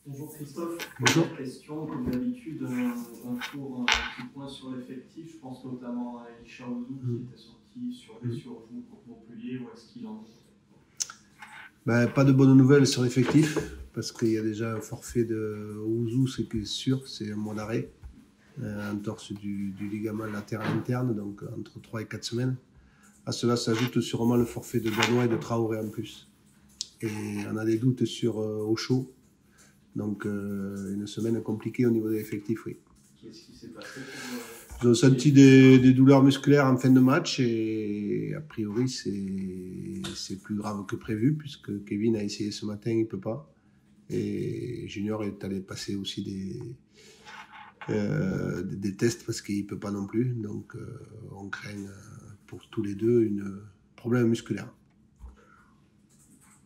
Bonjour Christophe. Bonjour. Première question, comme d'habitude, un petit point sur l'effectif. Je pense notamment à J28 qui était sorti sur blessure au genou contre Montpellier. Où est-ce qu'il en est? Pas de bonnes nouvelles sur l'effectif, parce qu'il y a déjà un forfait de Ouzou, c'est sûr, c'est un mois d'arrêt, entorse du ligament latéral interne, donc entre 3 et 4 semaines. À cela s'ajoute sûrement le forfait de Danois et de Traoré en plus. Et on a des doutes sur Ocho, donc une semaine compliquée au niveau de l'effectif, oui. Qu'est-ce qui s'est passé Ils ont senti des douleurs musculaires en fin de match et a priori c'est plus grave que prévu puisque Kevin a essayé ce matin, il ne peut pas. Et Junior est allé passer aussi des tests parce qu'il ne peut pas non plus. Donc on craint pour tous les deux un problème musculaire.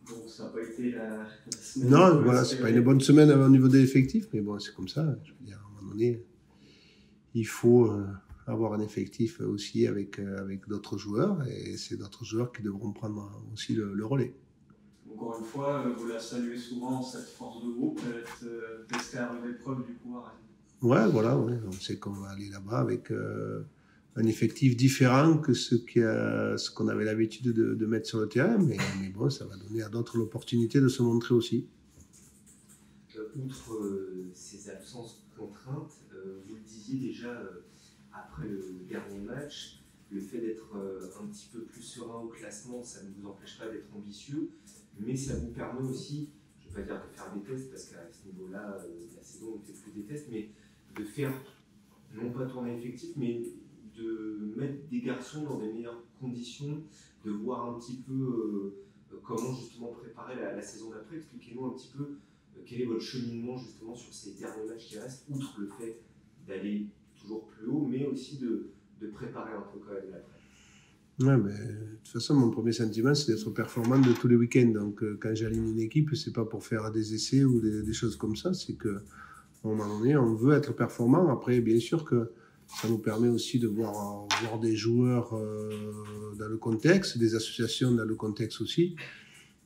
Donc ça n'a pas été la semaine. Non, voilà, c'est pas une bonne semaine au niveau de l'effectif, mais bon, c'est comme ça. Je veux dire, à un moment donné, il faut avoir un effectif aussi avec d'autres joueurs et c'est d'autres joueurs qui devront prendre aussi le relais. Encore une fois, vous la saluez souvent, cette force de groupe, testée à rude épreuve du coup à Rennes. Ouais, voilà, ouais. On sait qu'on va aller là-bas avec un effectif différent que ce qu'on avait l'habitude de mettre sur le terrain, mais bon, ça va donner à d'autres l'opportunité de se montrer aussi. Outre ces absences contraintes, vous le disiez déjà après le dernier match, le fait d'être un petit peu plus serein au classement, ça ne vous empêche pas d'être ambitieux, mais ça vous permet aussi, je ne vais pas dire de faire des tests, parce qu'à ce niveau-là, la saison ne fait plus des tests, mais de faire, non pas tourner effectif, mais de mettre des garçons dans des meilleures conditions, de voir un petit peu comment justement préparer la saison d'après. Expliquez-nous un petit peu quel est votre cheminement justement sur ces derniers matchs qui restent, outre le fait d'aller toujours plus haut, mais aussi de préparer un peu quand même l'après. Ouais, mais de toute façon, mon premier sentiment, c'est d'être performant de tous les week-ends. Donc, quand j'aligne une équipe, c'est pas pour faire des essais ou des choses comme ça. C'est qu'à un moment donné, on veut être performant. Après, bien sûr que ça nous permet aussi de voir des joueurs dans le contexte, des associations dans le contexte aussi,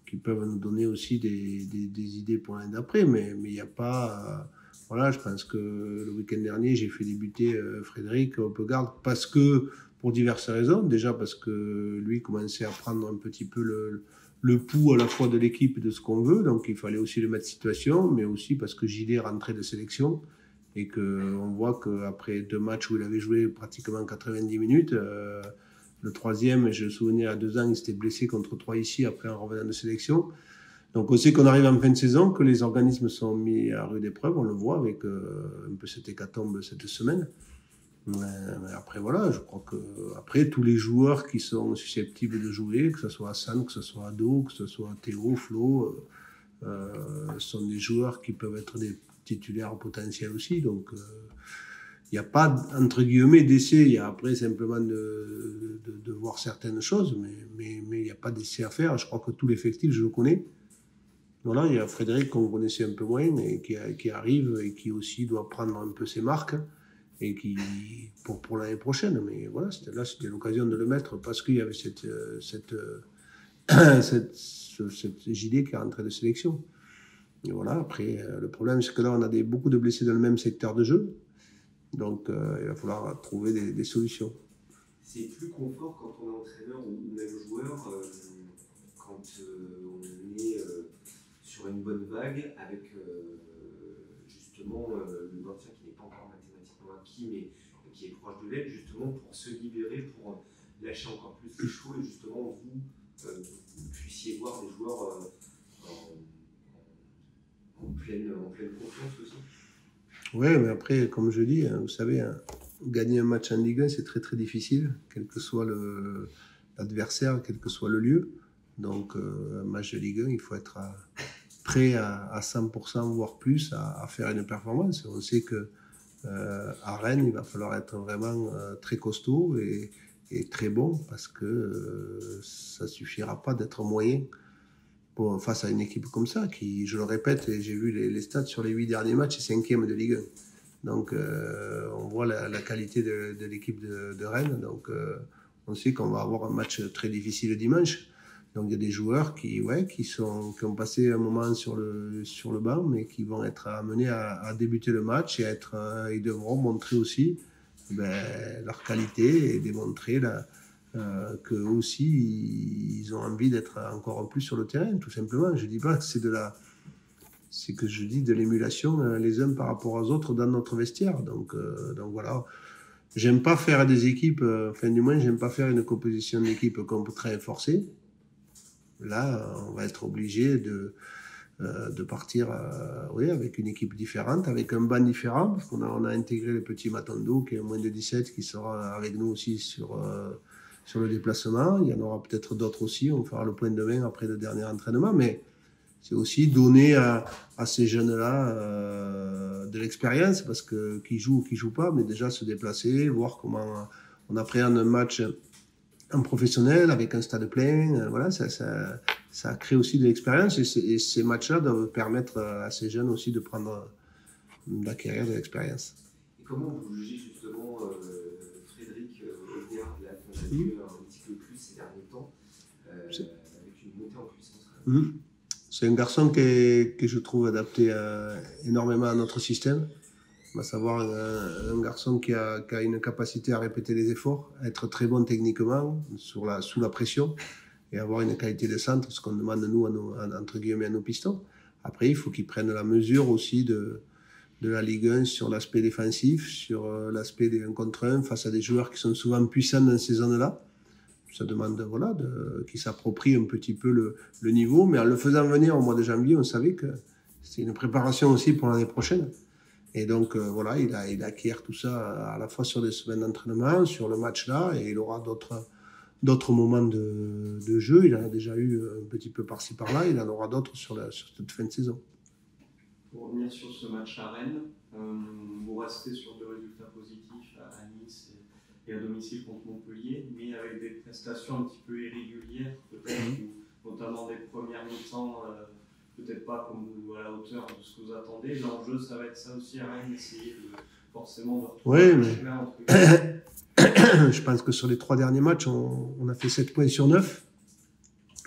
qui peuvent nous donner aussi des idées pour l'année d'après. Mais il n'y a pas... voilà, je pense que le week-end dernier, j'ai fait débuter Fredrik Oppegård parce que... pour diverses raisons. Déjà parce que lui commençait à prendre un petit peu le pouls à la fois de l'équipe et de ce qu'on veut, donc il fallait aussi le mettre en situation, mais aussi parce que JD est rentré de sélection et qu'on voit qu'après 2 matchs où il avait joué pratiquement 90 minutes, le troisième, je me souviens, à 2 ans, il s'était blessé contre 3 ici après en revenant de sélection. Donc on sait qu'on arrive en fin de saison, que les organismes sont mis à rude épreuve, on le voit avec un peu cette hécatombe cette semaine. Mais après, voilà, je crois que après tous les joueurs qui sont susceptibles de jouer, que ce soit Hassan, que ce soit Ado, que ce soit Théo, Flo, sont des joueurs qui peuvent être des titulaires potentiels aussi. Donc, il n'y a pas, entre guillemets, d'essai. Il y a après simplement de voir certaines choses, mais il n'y a pas d'essai à faire. Je crois que tout l'effectif, je le connais. Voilà, il y a Frédéric qu'on connaissait un peu moins et qui arrive et qui aussi doit prendre un peu ses marques. Et qui pour l'année prochaine, mais voilà, c'était l'occasion de le mettre parce qu'il y avait cette JD qui est rentrée de sélection. Et voilà, après, le problème, c'est que là, on a beaucoup de blessés dans le même secteur de jeu, donc il va falloir trouver des solutions. C'est plus confort quand on est entraîneur ou même joueur, quand on est sur une bonne vague avec justement le maintien qui n'est pas encore mathématiquement acquis, mais qui est proche de l'aide, justement pour se libérer, pour lâcher encore plus les chevaux et justement vous puissiez voir des joueurs en pleine confiance aussi. Oui, mais après, comme je dis, vous savez, gagner un match en Ligue 1, c'est très très difficile, quel que soit l'adversaire, quel que soit le lieu. Donc, un match de Ligue 1, il faut être prêt à 100%, voire plus, à faire une performance. On sait qu'à Rennes, il va falloir être vraiment très costaud et très bon parce que ça ne suffira pas d'être moyen face à une équipe comme ça qui, je le répète, et j'ai vu les stats sur les 8 derniers matchs, c'est 5e de Ligue 1. Donc, on voit la qualité de l'équipe de Rennes. Donc, on sait qu'on va avoir un match très difficile dimanche. Donc il y a des joueurs qui ont passé un moment sur le banc, mais qui vont être amenés à débuter le match et ils devront montrer aussi leur qualité et démontrer qu'eux aussi ils ont envie d'être encore plus sur le terrain, tout simplement. Je dis pas que c'est que je dis de l'émulation les uns par rapport aux autres dans notre vestiaire. Donc voilà. J'aime pas faire des équipes, du moins j'aime pas faire une composition d'équipe comme très forcée. Là, on va être obligé de partir avec une équipe différente, avec un banc différent, parce qu'on a intégré le petit Matondo qui est moins de 17, qui sera avec nous aussi sur le déplacement. Il y en aura peut-être d'autres aussi, on fera le point demain après le dernier entraînement, mais c'est aussi donner à ces jeunes-là de l'expérience, parce que qui jouent ou qui jouent pas, mais déjà se déplacer, voir comment on appréhende un match en professionnel avec un stade plein. Voilà, ça crée aussi de l'expérience, et ces matchs-là doivent permettre à ces jeunes aussi d'acquérir de l'expérience. Et comment vous jugez justement Fredrik Oppegård, là qu'on a vu un petit peu plus ces derniers temps, avec une montée en puissance? C'est un garçon que je trouve adapté énormément à notre système, à savoir un garçon qui a une capacité à répéter les efforts, à être très bon techniquement sous la pression et avoir une qualité de centre, ce qu'on demande nous entre guillemets à nos pistons. Après, il faut qu'il prenne la mesure aussi de la Ligue 1 sur l'aspect défensif, sur l'aspect des 1 contre 1 face à des joueurs qui sont souvent puissants dans ces zones-là. Ça demande qu'il s'approprie un petit peu le niveau, mais en le faisant venir au mois de janvier, on savait que c'est une préparation aussi pour l'année prochaine. Et donc il acquiert tout ça à la fois sur des semaines d'entraînement, sur le match-là, et il aura d'autres moments de jeu. Il en a déjà eu un petit peu par-ci par-là, il en aura d'autres sur cette fin de saison. Pour revenir sur ce match à Rennes, vous restez sur 2 résultats positifs à Nice et à domicile contre Montpellier, mais avec des prestations un petit peu irrégulières, peut-être, notamment des premières mi-temps, peut-être pas à la hauteur de ce que vous attendez. L'enjeu, ça va être ça aussi à Rennes, essayer forcément de retrouver le chemin entre les... Je pense que sur les 3 derniers matchs, on a fait 7 points sur 9,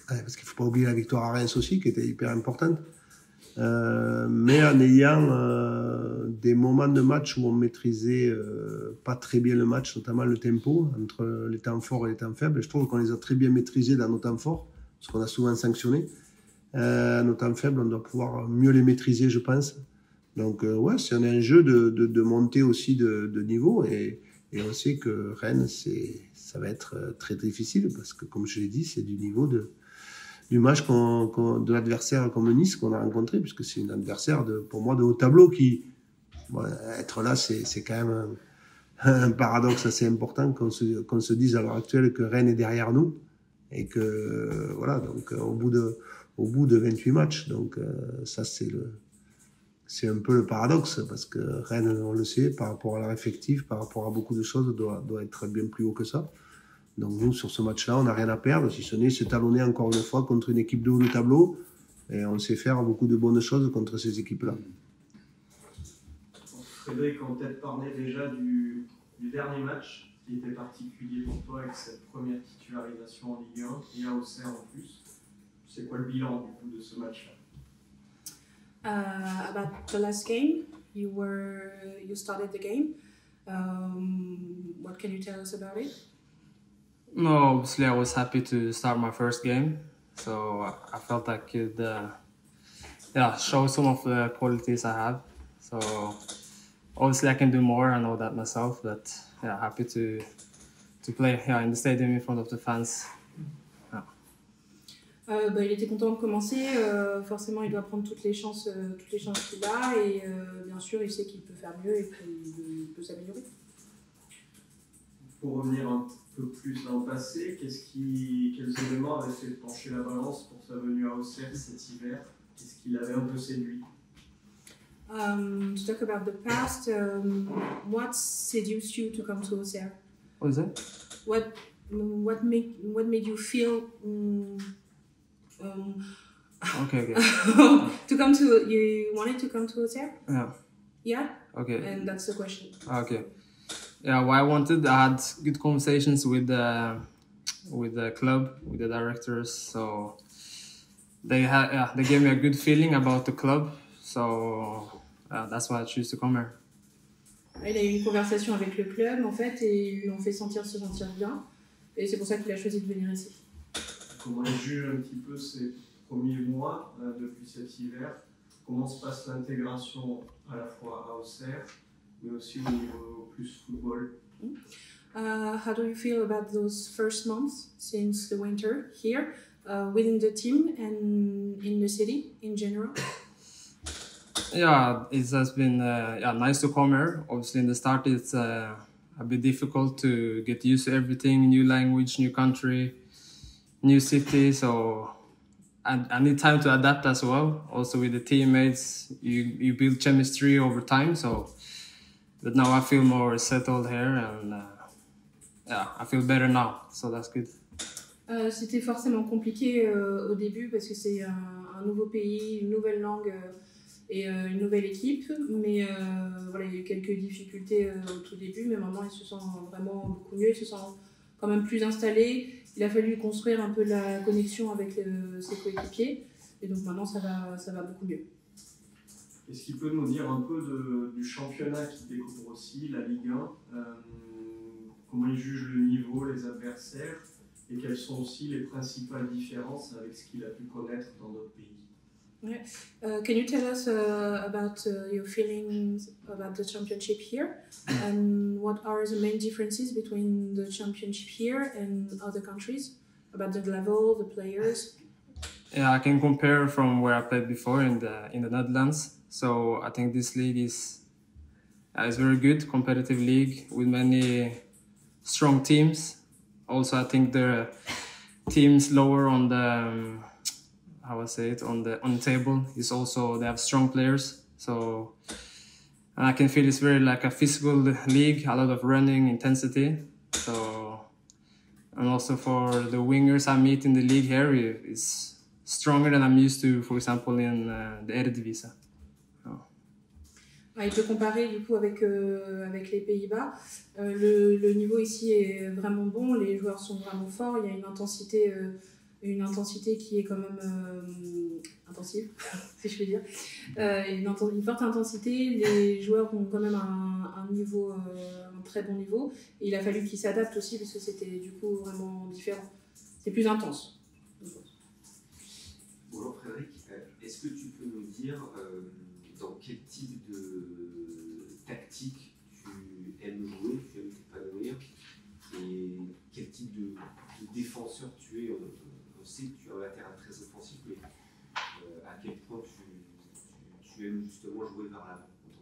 parce qu'il ne faut pas oublier la victoire à Reims aussi, qui était hyper importante. Mais en ayant des moments de match où on maîtrisait pas très bien le match, notamment le tempo, entre les temps forts et les temps faibles. Je trouve qu'on les a très bien maîtrisés dans nos temps forts, parce qu'on a souvent sanctionné. Nos temps faibles, on doit pouvoir mieux les maîtriser, je pense. Donc c'est un enjeu de monter aussi de niveau, et on sait que Rennes, ça va être très difficile, parce que comme je l'ai dit, c'est du niveau du match de l'adversaire comme Nice qu'on a rencontré, puisque c'est un adversaire pour moi de haut tableau qui, être là, c'est quand même un paradoxe assez important qu'on se dise à l'heure actuelle que Rennes est derrière nous, et que donc au bout de 28 matchs, donc ça c'est un peu le paradoxe, parce que Rennes, on le sait, par rapport à leur effectif, par rapport à beaucoup de choses, doit être bien plus haut que ça. Donc nous, sur ce match-là, on n'a rien à perdre, si ce n'est se talonner encore une fois contre une équipe de haut de tableau, et on sait faire beaucoup de bonnes choses contre ces équipes-là. Frédéric, on peut-être parler déjà du dernier match qui était particulier pour toi, avec cette première titularisation en Ligue 1 et à Auxerre en plus. C'est quoi le bilan du coup de ce match-là? About the last game, you started the game. What can you tell us about it? No, obviously I was happy to start my first game, so I felt I could show some of the qualities I have. So obviously I can do more, I know that myself, but happy to play in the stadium in front of the fans. Il était content de commencer, forcément il doit prendre toutes les chances qu'il a, et bien sûr il sait qu'il peut faire mieux et qu'il peut s'améliorer. Pour revenir un peu plus dans le passé, quels éléments avaient fait pencher la balance pour sa venue à Auxerre cet hiver? Qu'est-ce qui l'avait un peu séduit? To talk about the past, what seduced you to come to Auxerre? What is it? What made you feel Okay. You wanted to come to Auxerre? Yeah? Okay. And that's the question. Okay. Yeah, what I had good conversations with with the club, with the directors. So they gave me a good feeling about the club. So that's why I choose to come here. Il a eu une conversation avec le club en fait et ils lui ont fait se sentir bien et c'est pour ça qu'il a choisi de venir ici. Comment il juge un petit peu ces premiers mois depuis cet hiver? Comment se passe l'intégration à la fois à Auxerre mais aussi au niveau plus football? How do you feel about those first months since the winter here within the team and in the city in general? Yeah, it has been nice to come here. Obviously, in the start, it's a bit difficult to get used to everything, new language, new country, new city. So I need time to adapt as well. Also with the teammates, you build chemistry over time. So, but now I feel more settled here and I feel better now. So that's good. C'était forcément compliqué au début parce que c'est un nouveau pays, une nouvelle langue. Et une nouvelle équipe, mais voilà, il y a eu quelques difficultés au tout début, mais maintenant il se sent vraiment beaucoup mieux, il se sent quand même plus installé. Il a fallu construire un peu la connexion avec ses coéquipiers, et donc maintenant ça va beaucoup mieux. Est-ce qu'il peut nous dire un peu du championnat qu'il découvre aussi, la Ligue 1, comment il juge le niveau, les adversaires, et quelles sont aussi les principales différences avec ce qu'il a pu connaître dans d'autres pays? Yeah. Can you tell us about your feelings about the championship here and what are the main differences between the championship here and other countries about the level, the players? Yeah, I can compare from where I played before in the Netherlands. So I think this league is very good, competitive league with many strong teams. Also, I think the teams lower on the on the table is also they have strong players. So and I can feel it's very like a physical league, a lot of running, intensity. So and also for the wingers I meet in the league here is stronger than I'm used to, for example, in the Eredivisie. Il peut comparer du coup avec les Pays-Bas. Le niveau ici est vraiment bon, les joueurs sont vraiment forts, il y a une intensité qui est quand même intensive, si je peux dire. Une forte intensité, les joueurs ont quand même un niveau, un très bon niveau. Et il a fallu qu'ils s'adaptent aussi parce que c'était du coup vraiment différent. C'est plus intense. Bonjour Frédéric, est-ce que tu peux nous dire dans quel type de tactique tu aimes jouer, tu aimes t'épanouir et quel type de défenseur tu es? On sait que tu as un latéral très offensif, mais à quel point tu aimes justement jouer vers l'avant en tant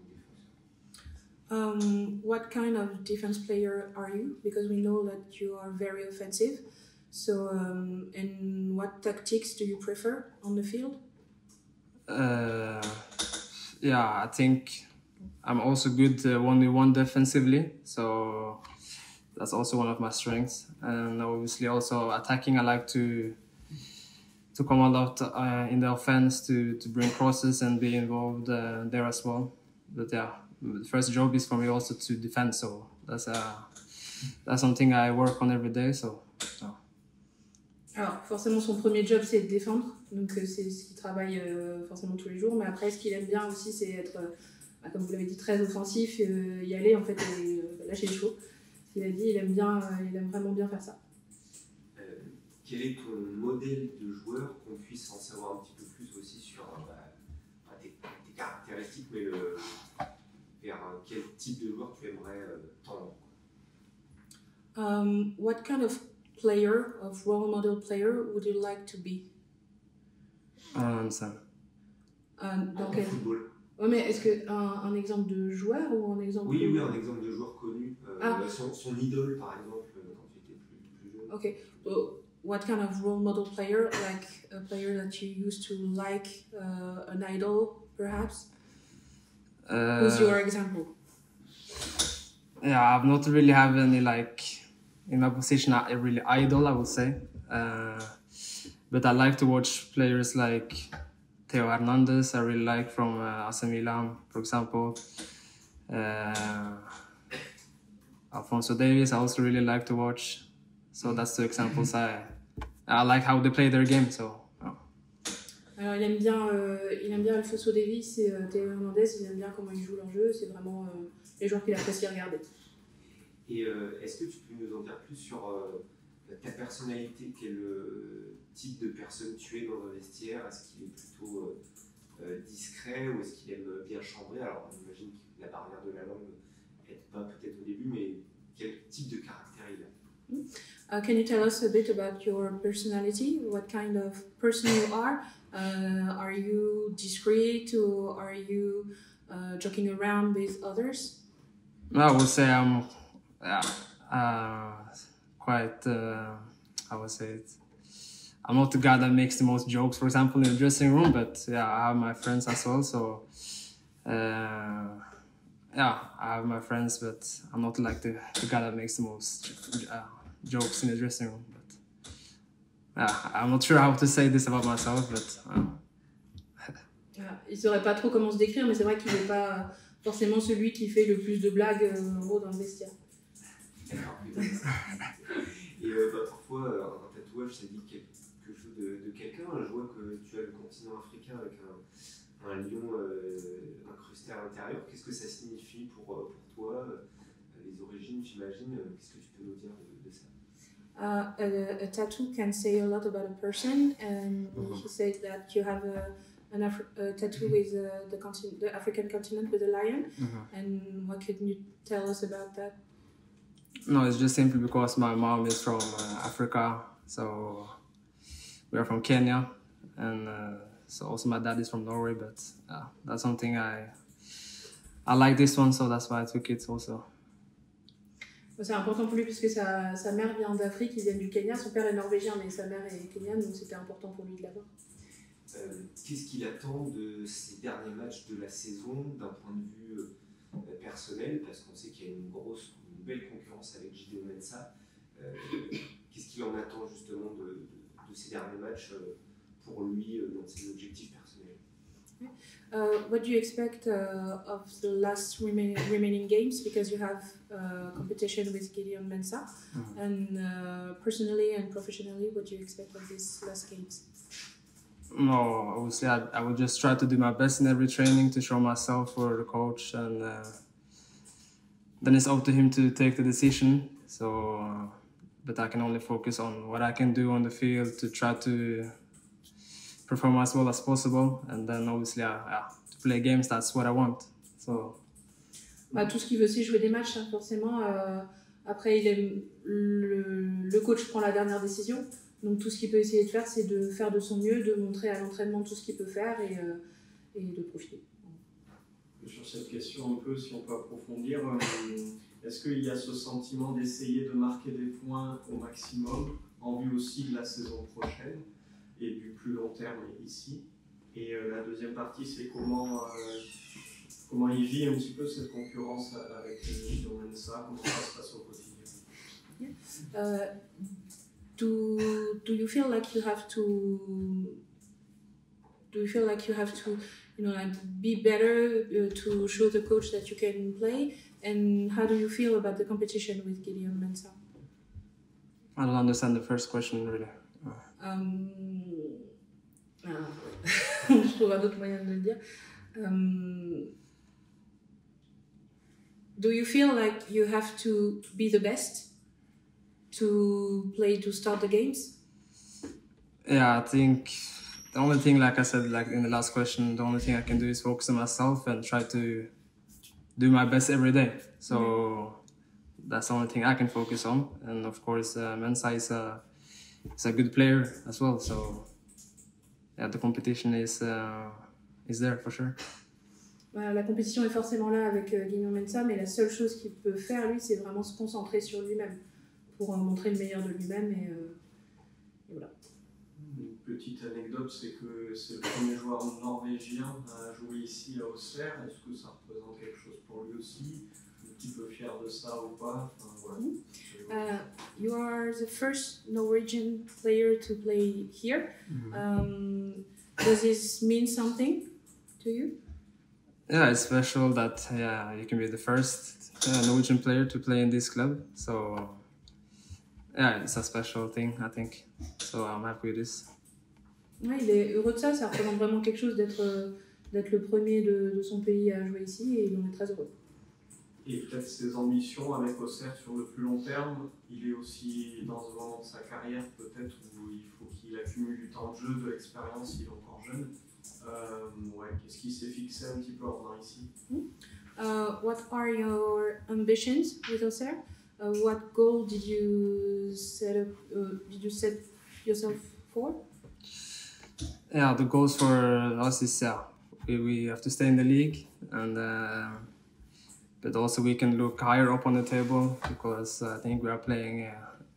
que défenseur? What kind of defense player are you? Because we know that you are very offensive. So, and what tactics do you prefer on the field? Yeah, I think I'm also good 1v1 defensively, so that's also one of my strengths. And obviously also attacking, I like to come a lot in the offense to bring crosses and be involved there as well. But yeah, the first job is for me also to defend, so that's something I work on every day. So. Alors forcément son premier job c'est de défendre, donc c'est ce qu'il travaille forcément tous les jours, mais après ce qu'il aime bien aussi c'est être, comme vous l'avez dit, très offensif, y aller en fait et lâcher les chevaux. Il a dit il aime vraiment bien faire ça. Quel est ton modèle de joueur, qu'on puisse en savoir un petit peu plus aussi sur tes caractéristiques, mais vers quel type de joueur tu aimerais tendre? What kind of player, of role model player, would you like to be? Ça. Dans quel football. Ouais, mais est-ce que un exemple de joueur ou un exemple? Oui, un exemple de joueur connu. Son idole, par exemple, quand tu étais plus jeune. Okay. So, what kind of role model player, like a player that you used to like, an idol, perhaps? Who's your example? Yeah, I've not really have any in my position a really idol, I would say. But I like to watch players like Theo Hernandez. I really like from AC Milan, for example. Alphonso Davies, I also really like to watch. So that's two examples. I like how they play their game. So. Alors il aime bien Alfonso Davies et Théo Hernandez, il aime bien comment ils jouent leur jeu, c'est vraiment les joueurs qu'il apprécie regarder. Et est-ce que tu peux nous en dire plus sur ta personnalité, quel type de personne tu es dans un vestiaire? Est-ce qu'il est plutôt discret ou est-ce qu'il aime bien chambrer? Alors j'imagine que la barrière de la langue n'aide pas peut-être au début, mais quel type de caractère il a? Can you tell us a bit about your personality? What kind of person you are? Are you discreet or are you joking around with others? I would say I'm quite, I would say it. I'm not the guy that makes the most jokes, for example, in the dressing room, but yeah, I have my friends as well, so yeah, I have my friends, but I'm not like the guy that makes the most jokes in the dressing room. But yeah, I'm not sure how to say this about myself, but. Il ne saurait pas trop comment se décrire, mais c'est vrai qu'il n'est pas forcément celui qui fait le plus de blagues en gros dans le vestiaire. Et parfois, un tatouage, ça dit quelque chose de quelqu'un. Je vois que tu as le continent africain avec un lion incrusté à l'intérieur. Qu'est-ce que ça signifie pour toi? Les origines, j'imagine. Qu'est-ce que tu peux nous dire de ça? A tattoo can say a lot about a person, and he said that you have a tattoo with the African continent with a lion. And what can you tell us about that? No, it's just simply because my mom is from Africa, so we are from Kenya, and so also my dad is from Norway, but that's something I like this one, so that's why I took it also. C'est important pour lui puisque sa mère vient d'Afrique, il vient du Kenya, son père est norvégien mais sa mère est kenyane, donc c'était important pour lui de l'avoir. Qu'est-ce qu'il attend de ces derniers matchs de la saison d'un point de vue personnel, parce qu'on sait qu'il y a une belle concurrence avec J28. Qu'est-ce qu'il en attend justement de ces derniers matchs pour lui dans ses objectifs personnels? What do you expect of the last remaining games, because you have competition with Gideon Mensah, and personally and professionally, what do you expect of these last games? No, obviously I would just try to do my best in every training to show myself for the coach, and then it's up to him to take the decision. So, but I can only focus on what I can do on the field to try to perform as well as possible, and then obviously to play games, that's what I want. So. Tout ce qu'il veut, c'est jouer des matchs, hein, forcément. Après, le coach prend la dernière décision. Donc tout ce qu'il peut essayer de faire, c'est de faire de son mieux, de montrer à l'entraînement tout ce qu'il peut faire et de profiter. Sur cette question un peu, si on peut approfondir, est-ce qu'il y a ce sentiment d'essayer de marquer des points au maximum, en vue aussi de la saison prochaine et du plus long terme ici? Et la deuxième partie, c'est comment il vit un petit peu cette concurrence avec J28, comment ça se passe au quotidien? Yeah. Do you feel like you have to like be better to show the coach that you can play? And how do you feel about the competition with Gideon Mensah? I don't understand the first question really. Je trouve un autre moyen de le dire. Do you feel like you have to be the best to start the games? Yeah, I think the only thing, like I said, like in the last question, the only thing I can do is focus on myself and try to do my best every day. So that's the only thing I can focus on. And of course, Mensah is a good player as well. So yeah, the competition is there for sure. La compétition est forcément là avec Gideon Mensah, mais la seule chose qu'il peut faire, lui, c'est vraiment se concentrer sur lui-même pour montrer le meilleur de lui-même et voilà. Une petite anecdote, c'est que c'est le premier joueur norvégien à jouer ici à Auxerre. Est-ce que ça représente quelque chose pour lui aussi? Un petit peu fier de ça ou pas? Voilà. You are the first Norwegian player to play here. Does this mean something to you? Yeah, it's special that you can be the first Norwegian player to play in this club. So yeah, it's a special thing, I think. So I'm happy with this. Ouais, il est heureux de ça, ça représente vraiment quelque chose d'être le premier de son pays à jouer ici et il en est très heureux. Et peut-être ses ambitions avec Auxerre sur le plus long terme, il est aussi dans ce moment de sa carrière peut-être où il faut qu'il accumule du temps de jeu, de l'expérience, il est encore jeune. Ouais, qu'est-ce qu'il s'est fixé un petit peu en venant ici? What are your ambitions with Auxerre? What goal did you set yourself for? Yeah, the goals for us is we have to stay in the league, and but also we can look higher up on the table because I think we are playing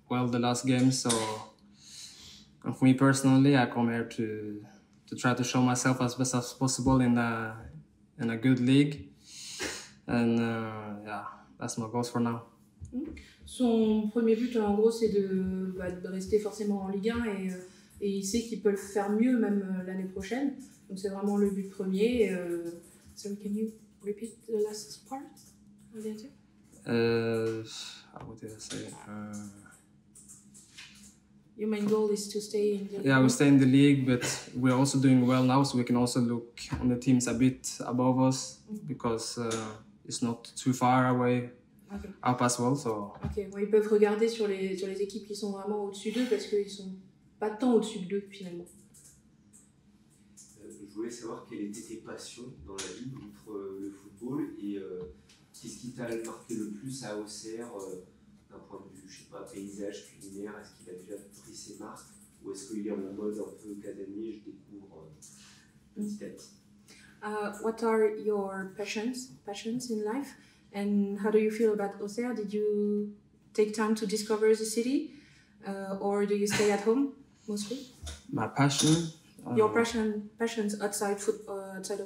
well the last game. So, and for me personally, I come here to try to show myself as best as possible in a good league, and yeah, that's my goals for now. Son premier but, en gros, c'est de rester forcément en Ligue 1 et il sait qu'il peut le faire mieux même l'année prochaine. Donc c'est vraiment le but premier. Sorry, can you repeat the last part of the answer? What did I say? Your main goal is to stay in the league. Yeah, we stay in the league, but we're also doing well now, so we can also look on the teams a bit above us because it's not too far away. Okay. Up as well, so. Ok, bon, ils peuvent regarder sur les équipes qui sont vraiment au-dessus d'eux parce qu'ils sont pas tant au-dessus d'eux finalement. Je voulais savoir quelles étaient tes passions dans la vie outre le football et qu'est-ce qui t'a marqué le plus à Auxerre d'un point de vue, je sais pas, paysage, culinaire, est-ce qu'il a déjà pris ses marques ou est-ce qu'il est en mode un peu casanier, je découvre petit à petit? What are your passions in life? And how do you feel about Auxerre? Did you take time to discover the city, or do you stay at home mostly? My passion. Your passions outside of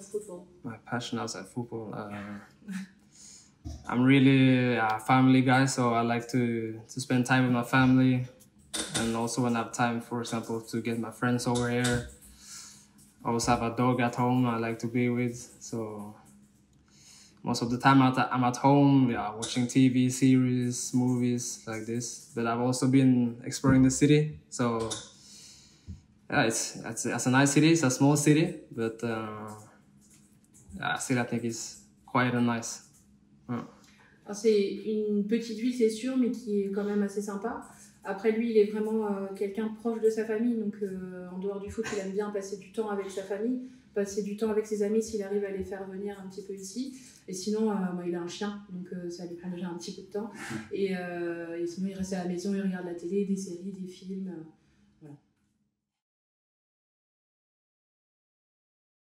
football. My passion outside football. I'm really a family guy, so I like to spend time with my family, and also when I have time, for example, to get my friends over here. I also have a dog at home I like to be with, so. Most of the time I'm at home, watching TV, series, movies like this. But I've also been exploring the city. So yeah, it's a nice city. It's a small city, but still I think it's quite nice. Alors c'est une petite ville, c'est sûr, mais qui est quand même assez sympa. Après, lui, il est vraiment quelqu'un proche de sa famille. Donc, en dehors du foot, il aime bien passer du temps avec sa famille, passer du temps avec ses amis s'il arrive à les faire venir un petit peu ici. Et sinon, il a un chien, donc ça lui prend déjà un petit peu de temps. Et sinon, il reste à la maison, il regarde la télé, des séries, des films.